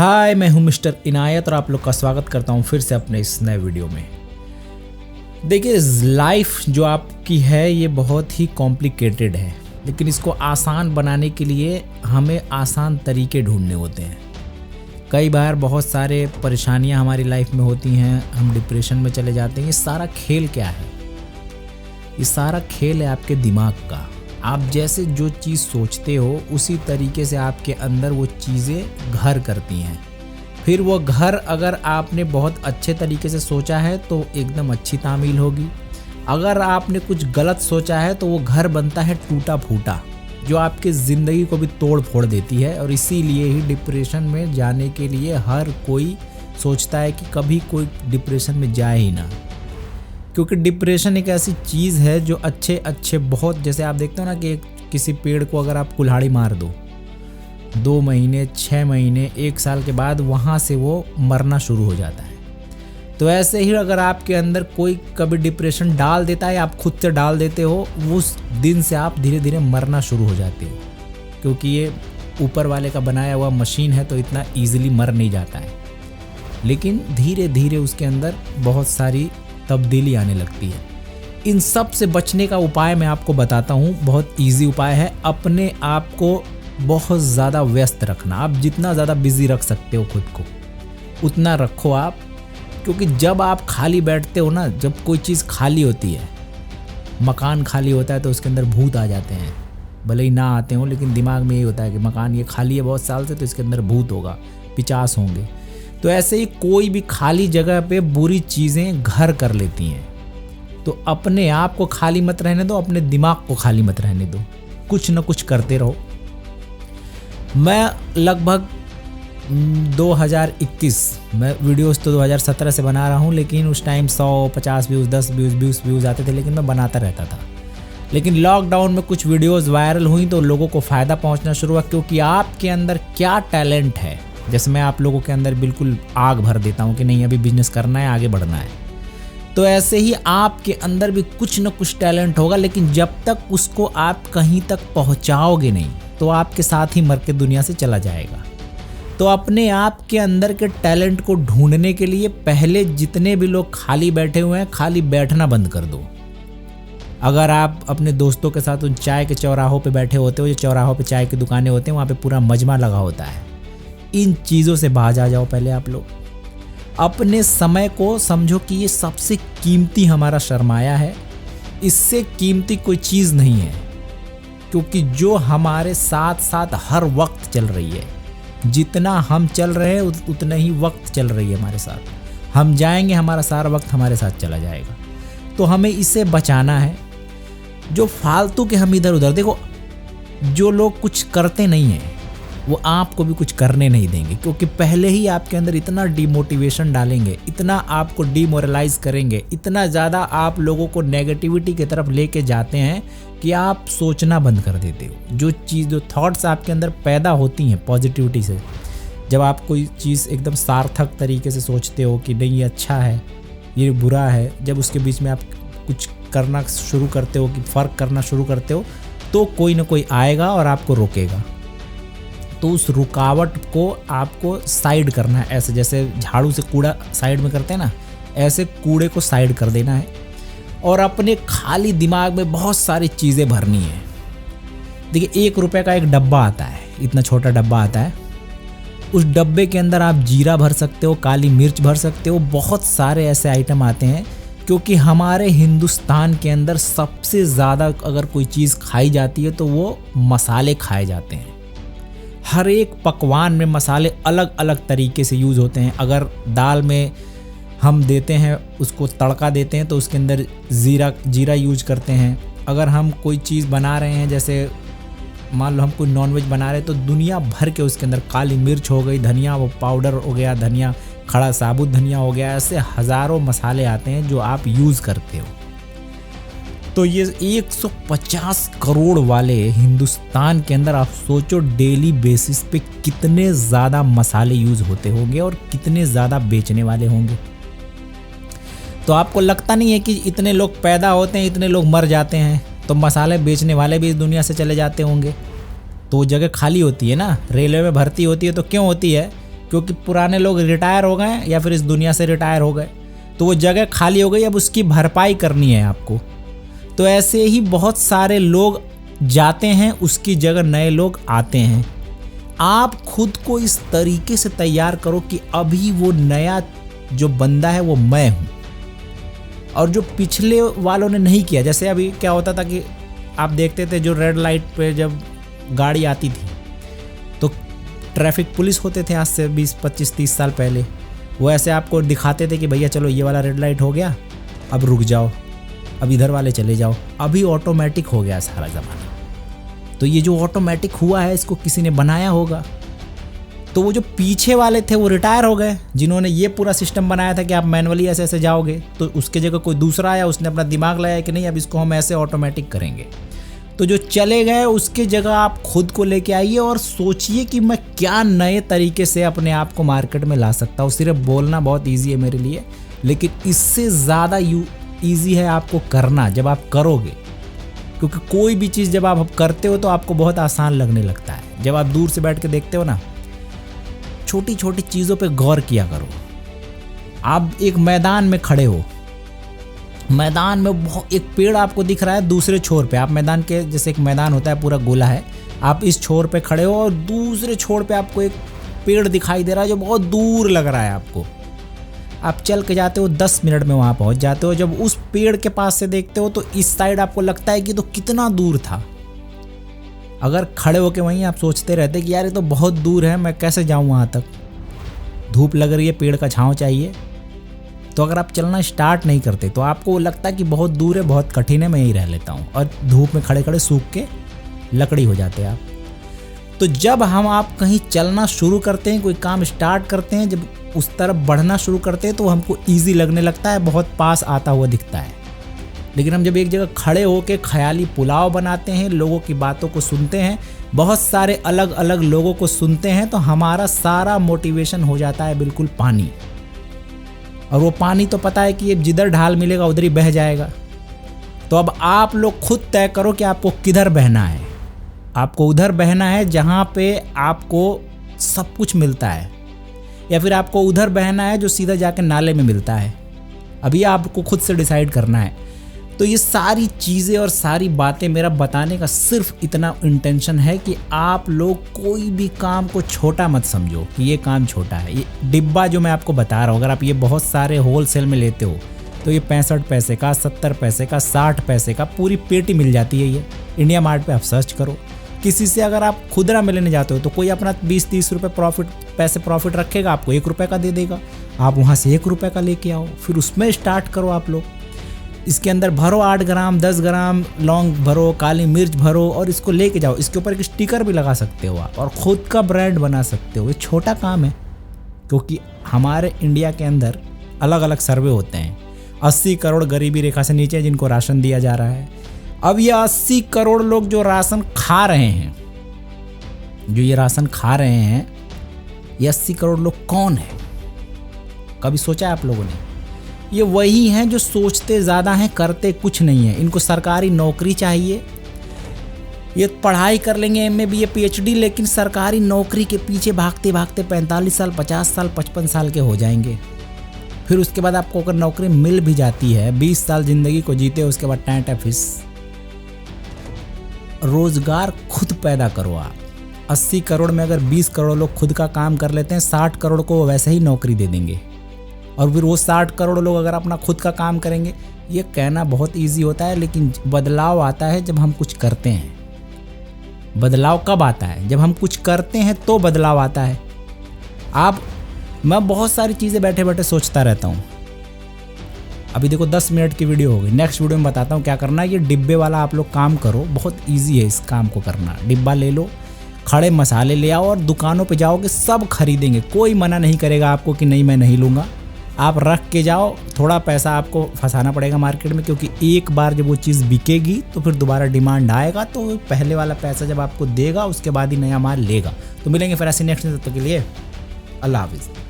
हाय, मैं हूं मिस्टर इनायत और आप लोग का स्वागत करता हूं फिर से अपने इस नए वीडियो में। देखिए, लाइफ जो आपकी है ये बहुत ही कॉम्प्लिकेटेड है, लेकिन इसको आसान बनाने के लिए हमें आसान तरीके ढूंढने होते हैं। कई बार बहुत सारे परेशानियां हमारी लाइफ में होती हैं, हम डिप्रेशन में चले जाते हैं। ये सारा खेल क्या है? ये सारा खेल है आपके दिमाग का। आप जैसे जो चीज़ सोचते हो उसी तरीके से आपके अंदर वो चीज़ें घर करती हैं। फिर वो घर अगर आपने बहुत अच्छे तरीके से सोचा है तो एकदम अच्छी तामील होगी। अगर आपने कुछ गलत सोचा है तो वो घर बनता है टूटा फूटा, जो आपकी ज़िंदगी को भी तोड़ फोड़ देती है। और इसीलिए ही डिप्रेशन में जाने के लिए हर कोई सोचता है कि कभी कोई डिप्रेशन में जाए ही ना, क्योंकि डिप्रेशन एक ऐसी चीज़ है जो अच्छे बहुत, जैसे आप देखते हो ना कि किसी पेड़ को अगर आप कुल्हाड़ी मार दो 2 महीने 6 महीने 1 साल के बाद वहाँ से वो मरना शुरू हो जाता है। तो ऐसे ही अगर आपके अंदर कोई कभी डिप्रेशन डाल देता है, आप खुद से डाल देते हो, उस दिन से आप धीरे धीरे मरना शुरू हो जाते हो, क्योंकि ये ऊपर वाले का बनाया हुआ मशीन है तो इतना ईजिली मर नहीं जाता है। लेकिन धीरे धीरे उसके अंदर बहुत सारी तब्दीली आने लगती है। इन सब से बचने का उपाय मैं आपको बताता हूँ। बहुत इजी उपाय है। अपने आप को बहुत ज़्यादा व्यस्त रखना। आप जितना ज़्यादा बिजी रख सकते हो खुद को उतना रखो आप, क्योंकि जब आप खाली बैठते हो ना, जब कोई चीज़ खाली होती है, मकान खाली होता है तो उसके अंदर भूत आ जाते हैं। भले ही ना आते हो, लेकिन दिमाग में यही होता है कि मकान ये खाली है बहुत साल से तो इसके अंदर भूत होगा, पिचास होंगे। तो ऐसे ही कोई भी खाली जगह पे बुरी चीज़ें घर कर लेती हैं। तो अपने आप को खाली मत रहने दो, अपने दिमाग को खाली मत रहने दो, कुछ ना कुछ करते रहो। मैं लगभग 2021 मैं वीडियोस तो 2017 से बना रहा हूँ, लेकिन उस टाइम 100-50 व्यूज़ 10 व्यूज़ 20 व्यूज़ आते थे, लेकिन मैं बनाता रहता था। लेकिन लॉकडाउन में कुछ वीडियोस वायरल हुई तो लोगों को फ़ायदा पहुँचना शुरू हुआ, क्योंकि आपके अंदर क्या टैलेंट है। जैसे मैं आप लोगों के अंदर बिल्कुल आग भर देता हूँ कि नहीं, अभी बिजनेस करना है, आगे बढ़ना है, तो ऐसे ही आपके अंदर भी कुछ न कुछ टैलेंट होगा। लेकिन जब तक उसको आप कहीं तक पहुँचाओगे नहीं तो आपके साथ ही मर के दुनिया से चला जाएगा। तो अपने आप के अंदर के टैलेंट को ढूंढने के लिए पहले जितने भी लोग खाली बैठे हुए हैं, खाली बैठना बंद कर दो। अगर आप अपने दोस्तों के साथ उन चाय के चौराहों पे बैठे होते हो, जो चौराहों पे चाय की दुकानें होती हैं, वहाँ पे पूरा मजमा लगा होता है, इन चीज़ों से बाज आ जाओ। पहले आप लोग अपने समय को समझो कि ये सबसे कीमती हमारा सरमाया है, इससे कीमती कोई चीज़ नहीं है, क्योंकि जो हमारे साथ साथ हर वक्त चल रही है, जितना हम चल रहे हैं उतना ही वक्त चल रही है हमारे साथ। हम जाएंगे, हमारा सारा वक्त हमारे साथ चला जाएगा। तो हमें इसे बचाना है। जो फालतू के हम इधर उधर, देखो, जो लोग कुछ करते नहीं हैं वो आपको भी कुछ करने नहीं देंगे, क्योंकि पहले ही आपके अंदर इतना डिमोटिवेशन डालेंगे, इतना आपको डिमोरलाइज करेंगे, इतना ज़्यादा आप लोगों को नेगेटिविटी की तरफ लेके जाते हैं कि आप सोचना बंद कर देते हो। जो थॉट्स आपके अंदर पैदा होती हैं पॉजिटिविटी से, जब आप कोई चीज़ एकदम सार्थक तरीके से सोचते हो कि नहीं ये अच्छा है, ये बुरा है, जब उसके बीच में आप कुछ करना शुरू करते हो, कि फ़र्क करना शुरू करते हो, तो कोई ना कोई आएगा और आपको रोकेगा। तो उस रुकावट को आपको साइड करना है। ऐसे जैसे झाड़ू से कूड़ा साइड में करते हैं ना, ऐसे कूड़े को साइड कर देना है और अपने खाली दिमाग में बहुत सारी चीज़ें भरनी है। देखिए, 1 रुपये का एक डब्बा आता है, इतना छोटा डब्बा आता है। उस डब्बे के अंदर आप जीरा भर सकते हो, काली मिर्च भर सकते हो, बहुत सारे ऐसे आइटम आते हैं। क्योंकि हमारे हिंदुस्तान के अंदर सबसे ज़्यादा अगर कोई चीज़ खाई जाती है तो वो मसाले खाए जाते हैं। हर एक पकवान में मसाले अलग अलग तरीके से यूज़ होते हैं। अगर दाल में हम देते हैं, उसको तड़का देते हैं, तो उसके अंदर जीरा यूज करते हैं। अगर हम कोई चीज़ बना रहे हैं, जैसे मान लो हम कोई नॉनवेज बना रहे हैं, तो दुनिया भर के उसके अंदर काली मिर्च हो गई, धनिया वो पाउडर हो गया, धनिया खड़ा साबुत धनिया हो गया, ऐसे हज़ारों मसाले आते हैं जो आप यूज़ करते हो। तो ये 150 करोड़ वाले हिंदुस्तान के अंदर आप सोचो डेली बेसिस पे कितने ज़्यादा मसाले यूज़ होते होंगे और कितने ज़्यादा बेचने वाले होंगे। तो आपको लगता नहीं है कि इतने लोग पैदा होते हैं, इतने लोग मर जाते हैं, तो मसाले बेचने वाले भी इस दुनिया से चले जाते होंगे। तो वो जगह खाली होती है ना, रेलवे में भर्ती होती है तो क्यों होती है? क्योंकि पुराने लोग रिटायर हो गए या फिर इस दुनिया से रिटायर हो गए, तो वो जगह खाली हो गई, अब उसकी भरपाई करनी है आपको। तो ऐसे ही बहुत सारे लोग जाते हैं, उसकी जगह नए लोग आते हैं। आप खुद को इस तरीके से तैयार करो कि अभी वो नया जो बंदा है वो मैं हूँ, और जो पिछले वालों ने नहीं किया। जैसे अभी क्या होता था कि आप देखते थे जो रेड लाइट पे जब गाड़ी आती थी तो ट्रैफिक पुलिस होते थे आज से 20, 25, 30 साल पहले, वो ऐसे आपको दिखाते थे कि भैया चलो ये वाला रेड लाइट हो गया, अब रुक जाओ, अब इधर वाले चले जाओ। अभी ऑटोमेटिक हो गया सारा ज़माना। तो ये जो ऑटोमेटिक हुआ है इसको किसी ने बनाया होगा। तो वो जो पीछे वाले थे वो रिटायर हो गए, जिन्होंने ये पूरा सिस्टम बनाया था कि आप मैनुअली ऐसे ऐसे जाओगे, तो उसके जगह कोई दूसरा आया, उसने अपना दिमाग लगाया कि नहीं अब इसको हम ऐसे ऑटोमेटिक करेंगे। तो जो चले गए उसके जगह आप खुद को लेके आइए और सोचिए कि मैं क्या नए तरीके से अपने आप को मार्केट में ला सकता हूँ। सिर्फ बोलना बहुत ईजी है मेरे लिए, लेकिन इससे ज़्यादा ईजी है आपको करना जब आप करोगे। क्योंकि कोई भी चीज़ जब आप करते हो तो आपको बहुत आसान लगने लगता है। जब आप दूर से बैठ के देखते हो ना, छोटी छोटी चीज़ों पे गौर किया करो। आप एक मैदान में खड़े हो, मैदान में बहुत एक पेड़ आपको दिख रहा है दूसरे छोर पे। आप मैदान के जैसे एक मैदान होता है पूरा गोला है, आप इस छोर पे खड़े हो और दूसरे छोर पे आपको एक पेड़ दिखाई दे रहा है जो बहुत दूर लग रहा है आपको। आप चल के जाते हो 10 मिनट में वहाँ पहुँच जाते हो। जब उस पेड़ के पास से देखते हो तो इस साइड आपको लगता है कि तो कितना दूर था। अगर खड़े होके वहीं आप सोचते रहते कि यार ये तो बहुत दूर है, मैं कैसे जाऊँ वहाँ तक, धूप लग रही है, पेड़ का छाँव चाहिए। तो अगर आप चलना स्टार्ट नहीं करते तो आपको लगता है कि बहुत दूर है, बहुत कठिन है, मैं यहीं रह लेता हूँ, और धूप में खड़े खड़े सूख के लकड़ी हो जाते हैं आप। तो जब आप कहीं चलना शुरू करते हैं, कोई काम स्टार्ट करते हैं, जब उस तरफ बढ़ना शुरू करते हैं तो हमको ईजी लगने लगता है, बहुत पास आता हुआ दिखता है। लेकिन हम जब एक जगह खड़े होकर ख्याली पुलाव बनाते हैं, लोगों की बातों को सुनते हैं, बहुत सारे अलग अलग लोगों को सुनते हैं, तो हमारा सारा मोटिवेशन हो जाता है बिल्कुल पानी। और वो पानी तो पता है कि ये जिधर ढाल मिलेगा उधर ही बह जाएगा। तो अब आप लोग खुद तय करो कि आपको किधर बहना है। आपको उधर बहना है जहाँ पे आपको सब कुछ मिलता है, या फिर आपको उधर बहना है जो सीधा जाके नाले में मिलता है। अभी आपको खुद से डिसाइड करना है। तो ये सारी चीज़ें और सारी बातें मेरा बताने का सिर्फ इतना इंटेंशन है कि आप लोग कोई भी काम को छोटा मत समझो कि ये काम छोटा है। ये डिब्बा जो मैं आपको बता रहा हूँ, अगर आप ये बहुत सारे होलसेल में लेते हो तो ये 65 पैसे का, 70 पैसे का, 60 पैसे का पूरी पेटी मिल जाती है। ये इंडिया मार्ट पे आप सर्च करो। किसी से अगर आप खुदरा में लेने जाते हो तो कोई अपना 20-30 रुपये पैसे प्रॉफिट रखेगा, आपको 1 रुपये का दे देगा। आप वहाँ से 1 रुपये का लेके आओ, फिर उसमें स्टार्ट करो। आप लोग इसके अंदर भरो 8 ग्राम 10 ग्राम लौंग भरो, काली मिर्च भरो और इसको लेके जाओ। इसके ऊपर एक स्टिकर भी लगा सकते हो आप और ख़ुद का ब्रांड बना सकते हो। ये छोटा काम है, क्योंकि हमारे इंडिया के अंदर अलग अलग सर्वे होते हैं। 80 करोड़ गरीबी रेखा से नीचे जिनको राशन दिया जा रहा है। अब ये 80 करोड़ लोग जो राशन खा रहे हैं, ये 80 करोड़ लोग कौन है? कभी सोचा है आप लोगों ने? ये वही हैं जो सोचते ज़्यादा हैं, करते कुछ नहीं है। इनको सरकारी नौकरी चाहिए। ये पढ़ाई कर लेंगे MA BA PhD, लेकिन सरकारी नौकरी के पीछे भागते भागते 45 साल 50 साल 55 साल के हो जाएंगे। फिर उसके बाद आपको अगर नौकरी मिल भी जाती है, 20 साल ज़िंदगी को जीते, उसके बाद टाटा फिस। रोज़गार खुद पैदा करो आप। 80 करोड़ में अगर 20 करोड़ लोग खुद का काम कर लेते हैं, 60 करोड़ को वैसे ही नौकरी दे देंगे। और फिर वो 60 करोड़ लोग अगर अपना खुद का काम करेंगे। ये कहना बहुत इजी होता है, लेकिन बदलाव आता है जब हम कुछ करते हैं। बदलाव कब आता है? जब हम कुछ करते हैं तो बदलाव आता है। मैं बहुत सारी चीज़ें बैठे बैठे सोचता रहता हूँ। अभी देखो 10 मिनट की वीडियो हो गई, नेक्स्ट वीडियो में बताता हूँ क्या करना है। ये डिब्बे वाला आप लोग काम करो, बहुत ईजी है इस काम को करना। डिब्बा ले लो, खड़े मसाले ले आओ और दुकानों पे जाओगे, सब खरीदेंगे। कोई मना नहीं करेगा आपको कि नहीं मैं नहीं लूँगा। आप रख के जाओ, थोड़ा पैसा आपको फंसाना पड़ेगा मार्केट में, क्योंकि एक बार जब वो चीज़ बिकेगी तो फिर दोबारा डिमांड आएगा, तो पहले वाला पैसा जब आपको देगा उसके बाद ही नया माल लेगा। तो मिलेंगे फिर ऐसे नेक्स्ट। तब तक के लिए अल्लाह हाफिज़।